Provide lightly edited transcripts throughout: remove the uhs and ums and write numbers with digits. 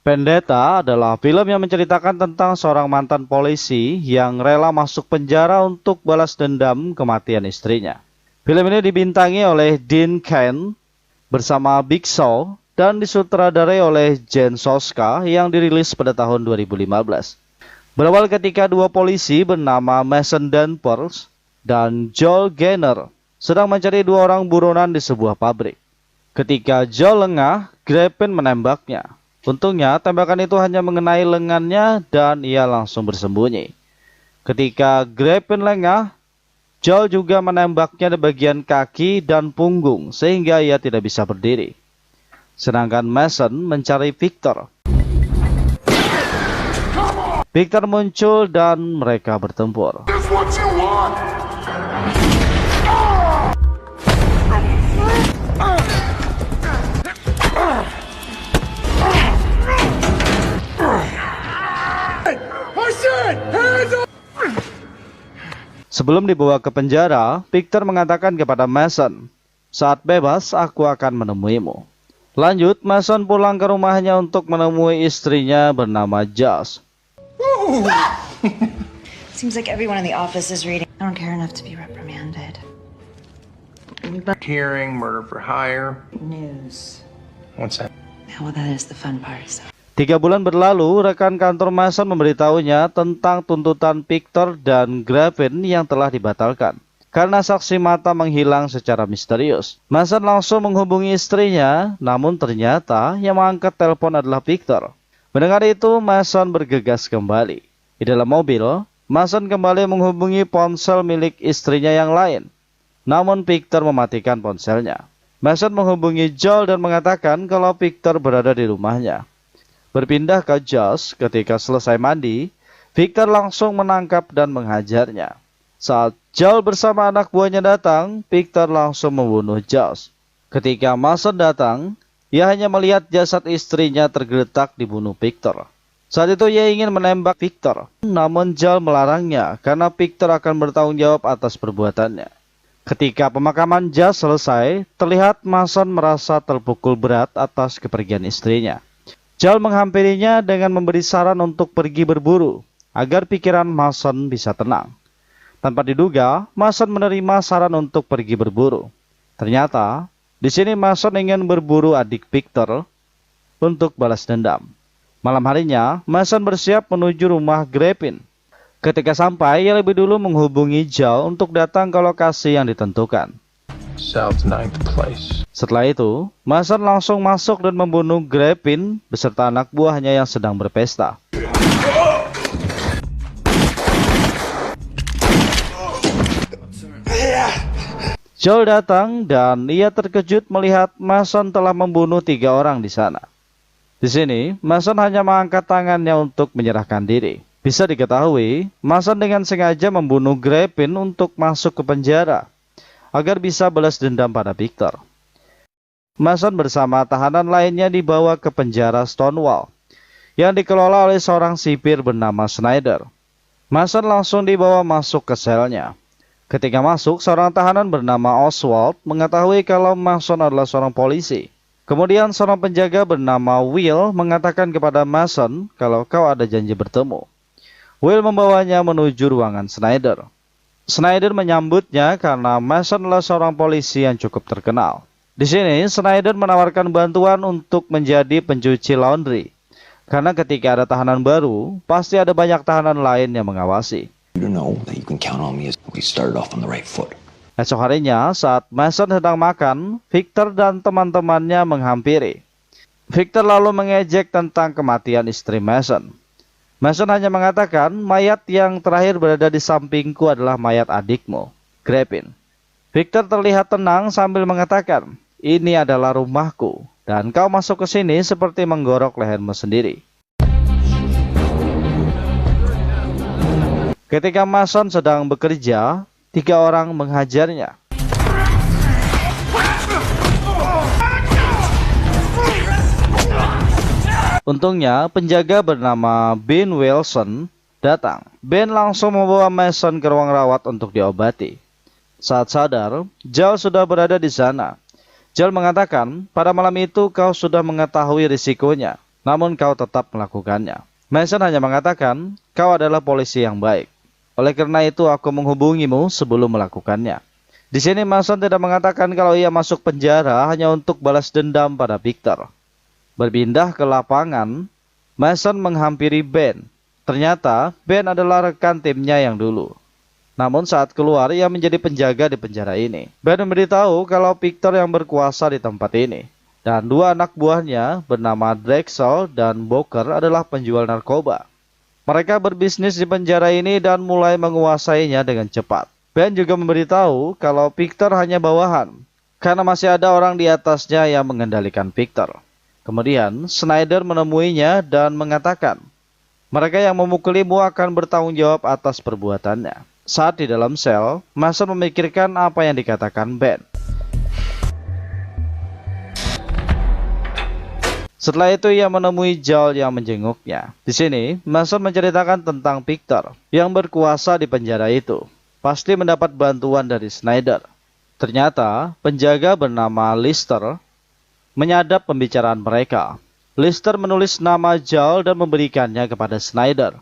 Vendetta adalah film yang menceritakan tentang seorang mantan polisi yang rela masuk penjara untuk balas dendam kematian istrinya. Film ini dibintangi oleh Dean Cain bersama Big Shaw dan disutradarai oleh Jen Soska yang dirilis pada tahun 2015. Berawal ketika dua polisi bernama Mason Danvers dan Joel Gaynor sedang mencari dua orang buronan di sebuah pabrik. Ketika Joel lengah, Griffin menembaknya. Untungnya, tembakan itu hanya mengenai lengannya dan ia langsung bersembunyi. Ketika Griffin lengah, Joel juga menembaknya di bagian kaki dan punggung sehingga ia tidak bisa berdiri. Sedangkan Mason mencari Victor. Victor muncul dan mereka bertempur. Sebelum dibawa ke penjara, Victor mengatakan kepada Mason, "Saat bebas, aku akan menemuimu." Lanjut, Mason pulang ke rumahnya untuk menemui istrinya bernama Joss. Seems like everyone in the office is reading. I don't care enough to be reprimanded. Hearing, murder for hire. News. What's that? Well, that is the fun part. So. 3 bulan berlalu, rekan kantor Mason memberitahunya tentang tuntutan Victor dan Griffin yang telah dibatalkan karena saksi mata menghilang secara misterius. Mason langsung menghubungi istrinya, namun ternyata yang mengangkat telepon adalah Victor. Mendengar itu, Mason bergegas kembali. Di dalam mobil, Mason kembali menghubungi ponsel milik istrinya yang lain. Namun Victor mematikan ponselnya. Mason menghubungi Joel dan mengatakan kalau Victor berada di rumahnya. Berpindah ke Joss, ketika selesai mandi, Victor langsung menangkap dan menghajarnya. Saat Joel bersama anak buahnya datang, Victor langsung membunuh Joss. Ketika Mason datang, ia hanya melihat jasad istrinya tergeletak dibunuh Victor. Saat itu ia ingin menembak Victor, namun Joel melarangnya karena Victor akan bertanggung jawab atas perbuatannya. Ketika pemakaman Joss selesai, terlihat Mason merasa terpukul berat atas kepergian istrinya. Joel menghampirinya dengan memberi saran untuk pergi berburu, agar pikiran Mason bisa tenang. Tanpa diduga, Mason menerima saran untuk pergi berburu. Ternyata, di sini Mason ingin berburu adik Victor untuk balas dendam. Malam harinya, Mason bersiap menuju rumah Griffin. Ketika sampai, ia lebih dulu menghubungi Joel untuk datang ke lokasi yang ditentukan. South 9th place. Setelah itu, Mason langsung masuk dan membunuh Griffin beserta anak buahnya yang sedang berpesta. Joel datang dan ia terkejut melihat Mason telah membunuh 3 orang di sana. Di sini, Mason hanya mengangkat tangannya untuk menyerahkan diri. Bisa diketahui, Mason dengan sengaja membunuh Griffin untuk masuk ke penjara agar bisa balas dendam pada Victor. Mason bersama tahanan lainnya dibawa ke penjara Stonewall yang dikelola oleh seorang sipir bernama Snyder. Mason langsung dibawa masuk ke selnya. Ketika masuk, seorang tahanan bernama Oswald mengetahui kalau Mason adalah seorang polisi. Kemudian seorang penjaga bernama Will mengatakan kepada Mason kalau kau ada janji bertemu. Will membawanya menuju ruangan Snyder. Snyder menyambutnya karena Mason adalah seorang polisi yang cukup terkenal. Di sini, Snyder menawarkan bantuan untuk menjadi pencuci laundry. Karena ketika ada tahanan baru, pasti ada banyak tahanan lain yang mengawasi. Esok harinya, saat Mason sedang makan, Victor dan teman-temannya menghampiri. Victor lalu mengejek tentang kematian istri Mason. Mason hanya mengatakan, mayat yang terakhir berada di sampingku adalah mayat adikmu, Griffin. Victor terlihat tenang sambil mengatakan, ini adalah rumahku, dan kau masuk ke sini seperti menggorok lehermu sendiri. Ketika Mason sedang bekerja, 3 orang menghajarnya. Untungnya, penjaga bernama Ben Wilson datang. Ben langsung membawa Mason ke ruang rawat untuk diobati. Saat sadar, Joel sudah berada di sana. Joel mengatakan, pada malam itu kau sudah mengetahui risikonya. namun kau tetap melakukannya. Mason hanya mengatakan, kau adalah polisi yang baik. Oleh karena itu aku menghubungimu sebelum melakukannya. Di sini Mason tidak mengatakan kalau ia masuk penjara hanya untuk balas dendam pada Victor. Berpindah ke lapangan, Mason menghampiri Ben. Ternyata Ben adalah rekan timnya yang dulu. Namun saat keluar, ia menjadi penjaga di penjara ini. Ben memberitahu kalau Victor yang berkuasa di tempat ini. Dan dua anak buahnya bernama Drexel dan Booker adalah penjual narkoba. Mereka berbisnis di penjara ini dan mulai menguasainya dengan cepat. Ben juga memberitahu kalau Victor hanya bawahan, karena masih ada orang di atasnya yang mengendalikan Victor. Kemudian Snyder menemuinya dan mengatakan, mereka yang memukulimu akan bertanggung jawab atas perbuatannya. Saat di dalam sel, Mason memikirkan apa yang dikatakan Ben. Setelah itu ia menemui Joel yang menjenguknya. Di sini, Mason menceritakan tentang Victor yang berkuasa di penjara itu. Pasti mendapat bantuan dari Snyder. Ternyata, penjaga bernama Lister menyadap pembicaraan mereka. Lister menulis nama Joel dan memberikannya kepada Snyder.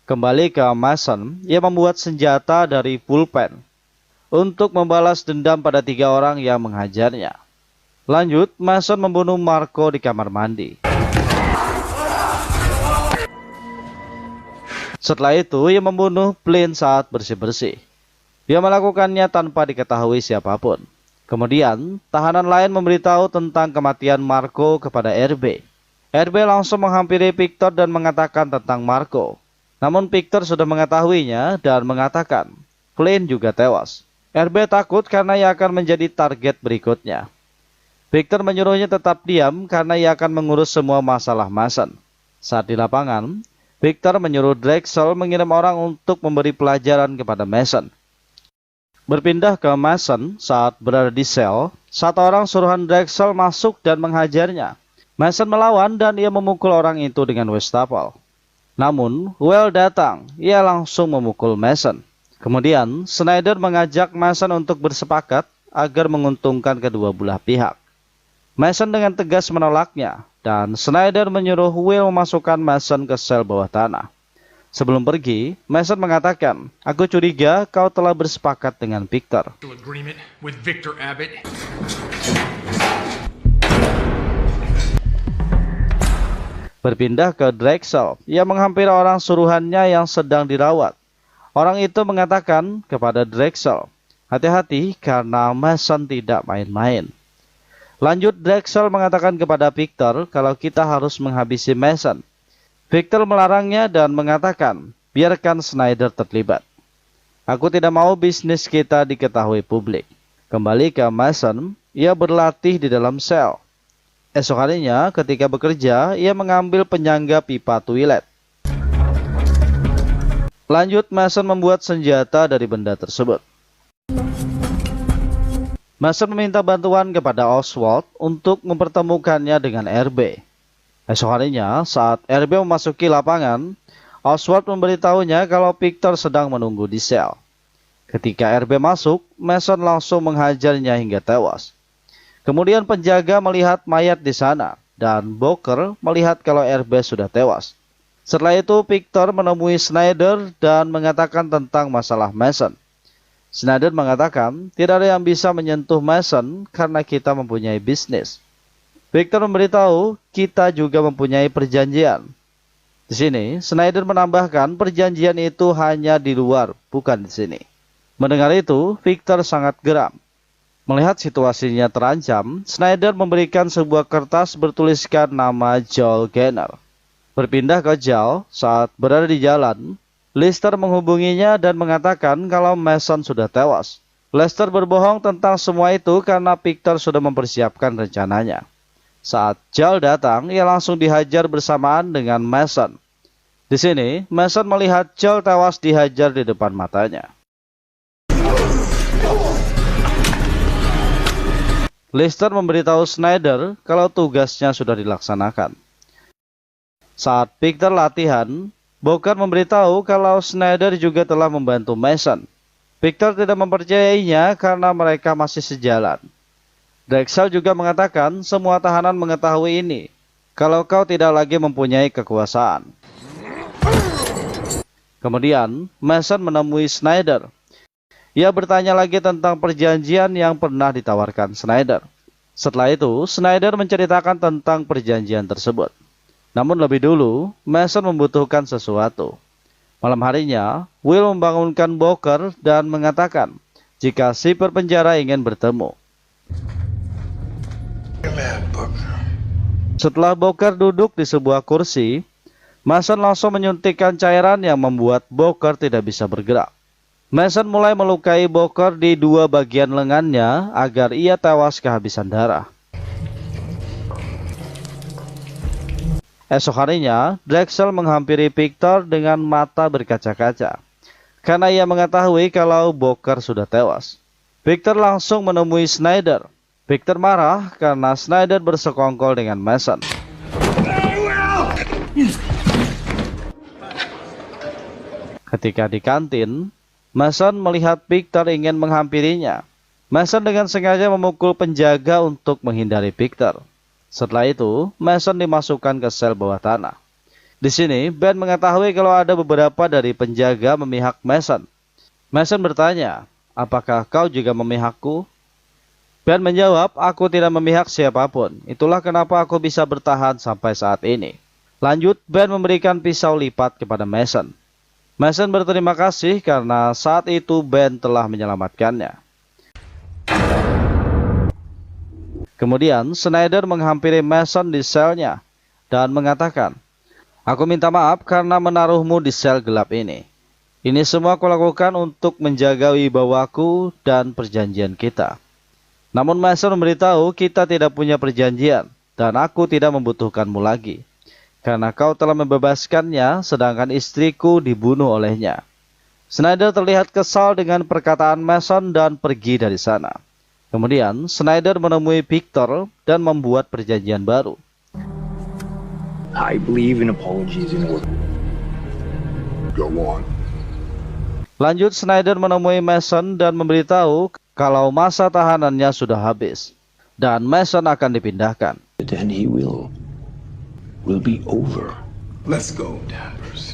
Kembali ke Mason, ia membuat senjata dari pulpen untuk membalas dendam pada 3 orang yang menghajarnya. Lanjut, Mason membunuh Marco di kamar mandi. Setelah itu, ia membunuh Flynn saat bersih-bersih. Dia melakukannya tanpa diketahui siapapun. Kemudian, tahanan lain memberitahu tentang kematian Marco kepada RB. RB langsung menghampiri Victor dan mengatakan tentang Marco. Namun Victor sudah mengetahuinya dan mengatakan Flynn juga tewas. RB takut karena ia akan menjadi target berikutnya. Victor menyuruhnya tetap diam karena ia akan mengurus semua masalah Mason. Saat di lapangan, Victor menyuruh Drexel mengirim orang untuk memberi pelajaran kepada Mason. Berpindah ke Mason saat berada di sel, satu orang suruhan Drexel masuk dan menghajarnya. Mason melawan dan ia memukul orang itu dengan wastafel. Namun, Well datang, ia langsung memukul Mason. Kemudian, Snyder mengajak Mason untuk bersepakat agar menguntungkan kedua belah pihak. Mason dengan tegas menolaknya, dan Snyder menyuruh Will memasukkan Mason ke sel bawah tanah. Sebelum pergi, Mason mengatakan, aku curiga kau telah bersepakat dengan Victor. Berpindah ke Drexel, ia menghampiri orang suruhannya yang sedang dirawat. Orang itu mengatakan kepada Drexel, hati-hati karena Mason tidak main-main. Lanjut, Drexel mengatakan kepada Victor kalau kita harus menghabisi Mason. Victor melarangnya dan mengatakan, biarkan Snyder terlibat. Aku tidak mau bisnis kita diketahui publik. Kembali ke Mason, ia berlatih di dalam sel. Esok harinya, ketika bekerja, ia mengambil penyangga pipa toilet. Lanjut, Mason membuat senjata dari benda tersebut. Mason meminta bantuan kepada Oswald untuk mempertemukannya dengan RB. Esok harinya, saat RB memasuki lapangan, Oswald memberitahunya kalau Victor sedang menunggu di sel. Ketika RB masuk, Mason langsung menghajarnya hingga tewas. Kemudian penjaga melihat mayat di sana, dan Booker melihat kalau RB sudah tewas. Setelah itu, Victor menemui Snyder dan mengatakan tentang masalah Mason. Snyder mengatakan, tidak ada yang bisa menyentuh Mason karena kita mempunyai bisnis. Victor memberitahu, kita juga mempunyai perjanjian. Di sini, Snyder menambahkan perjanjian itu hanya di luar, bukan di sini. Mendengar itu, Victor sangat geram. Melihat situasinya terancam, Snyder memberikan sebuah kertas bertuliskan nama Joel Gaynor. Berpindah ke Joel, saat berada di jalan, Lister menghubunginya dan mengatakan kalau Mason sudah tewas. Lester berbohong tentang semua itu karena Victor sudah mempersiapkan rencananya. Saat Joel datang, ia langsung dihajar bersamaan dengan Mason. Di sini, Mason melihat Joel tewas dihajar di depan matanya. Lister memberitahu Snyder kalau tugasnya sudah dilaksanakan. Saat Victor latihan, Booker memberitahu kalau Snyder juga telah membantu Mason. Victor tidak mempercayainya karena mereka masih sejalan. Drexel juga mengatakan semua tahanan mengetahui ini, kalau kau tidak lagi mempunyai kekuasaan. Kemudian, Mason menemui Snyder. Ia bertanya lagi tentang perjanjian yang pernah ditawarkan Snyder. Setelah itu, Snyder menceritakan tentang perjanjian tersebut. Namun lebih dulu, Mason membutuhkan sesuatu. Malam harinya, Will membangunkan Booker dan mengatakan jika sipir penjara ingin bertemu. Setelah Booker duduk di sebuah kursi, Mason langsung menyuntikkan cairan yang membuat Booker tidak bisa bergerak. Mason mulai melukai Booker di dua bagian lengannya agar ia tewas kehabisan darah. Esok harinya, Drexel menghampiri Victor dengan mata berkaca-kaca, karena ia mengetahui kalau Booker sudah tewas. Victor langsung menemui Snyder. Victor marah karena Snyder bersekongkol dengan Mason. Ketika di kantin, Mason melihat Victor ingin menghampirinya. Mason dengan sengaja memukul penjaga untuk menghindari Victor. Setelah itu, Mason dimasukkan ke sel bawah tanah. Di sini, Ben mengetahui kalau ada beberapa dari penjaga memihak Mason. Mason bertanya, apakah kau juga memihakku? Ben menjawab, aku tidak memihak siapapun. Itulah kenapa aku bisa bertahan sampai saat ini. Lanjut, Ben memberikan pisau lipat kepada Mason. Mason berterima kasih karena saat itu Ben telah menyelamatkannya. Kemudian, Snyder menghampiri Mason di selnya dan mengatakan, aku minta maaf karena menaruhmu di sel gelap ini. Ini semua aku lakukan untuk menjaga wibawaku dan perjanjian kita. Namun Mason memberitahu kita tidak punya perjanjian dan aku tidak membutuhkanmu lagi. Karena kau telah membebaskannya sedangkan istriku dibunuh olehnya. Snyder terlihat kesal dengan perkataan Mason dan pergi dari sana. Kemudian Snyder menemui Victor dan membuat perjanjian baru. I believe in apologies in order. Go on. Lanjut, Snyder menemui Mason dan memberitahu kalau masa tahanannya sudah habis dan Mason akan dipindahkan. Then he will be over. Let's go, Danvers.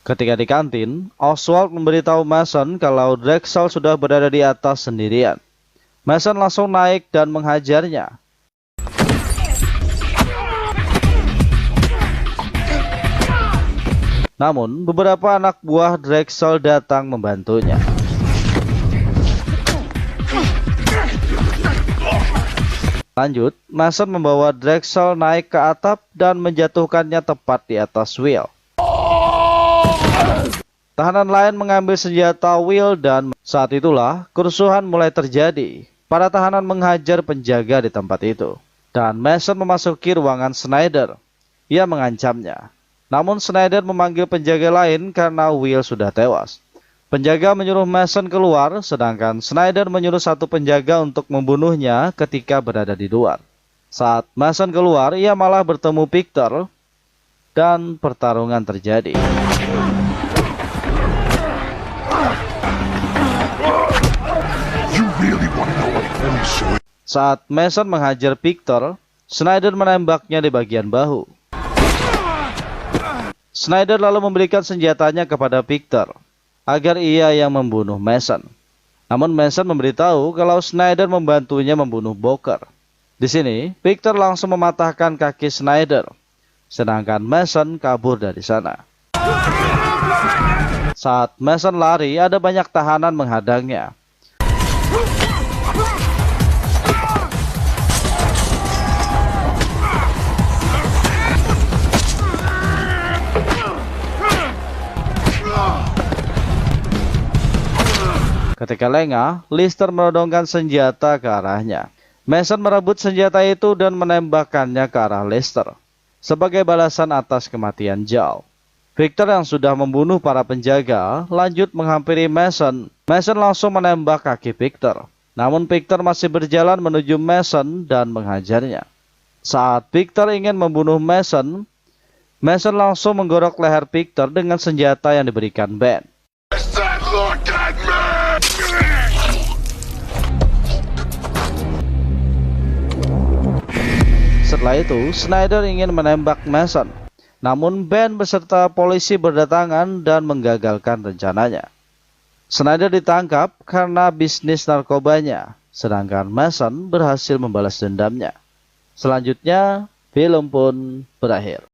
Ketika di kantin, Oswald memberitahu Mason kalau Drexel sudah berada di atas sendirian. Mason langsung naik dan menghajarnya. Namun, beberapa anak buah Drexel datang membantunya. Lanjut, Mason membawa Drexel naik ke atap dan menjatuhkannya tepat di atas Will. Tahanan lain mengambil senjata Will dan saat itulah kerusuhan mulai terjadi. Para tahanan menghajar penjaga di tempat itu. Dan Mason memasuki ruangan Snyder. Ia mengancamnya. Namun Snyder memanggil penjaga lain karena Will sudah tewas. Penjaga menyuruh Mason keluar, sedangkan Snyder menyuruh satu penjaga untuk membunuhnya ketika berada di luar. Saat Mason keluar, ia malah bertemu Victor dan pertarungan terjadi. Saat Mason menghajar Victor, Snyder menembaknya di bagian bahu. Snyder lalu memberikan senjatanya kepada Victor agar ia yang membunuh Mason. Namun Mason memberitahu kalau Snyder membantunya membunuh Booker. Di sini, Victor langsung mematahkan kaki Snyder, sedangkan Mason kabur dari sana. Saat Mason lari, ada banyak tahanan menghadangnya. Ketika lengah, Lister menodongkan senjata ke arahnya. Mason merebut senjata itu dan menembakkannya ke arah Lister sebagai balasan atas kematian Joel. Victor yang sudah membunuh para penjaga lanjut menghampiri Mason. Mason langsung menembak kaki Victor. Namun Victor masih berjalan menuju Mason dan menghajarnya. Saat Victor ingin membunuh Mason, Mason langsung menggorok leher Victor dengan senjata yang diberikan Ben. Setelah itu, Snyder ingin menembak Mason. Namun Ben beserta polisi berdatangan dan menggagalkan rencananya. Snyder ditangkap karena bisnis narkobanya, sedangkan Mason berhasil membalas dendamnya. Selanjutnya, film pun berakhir.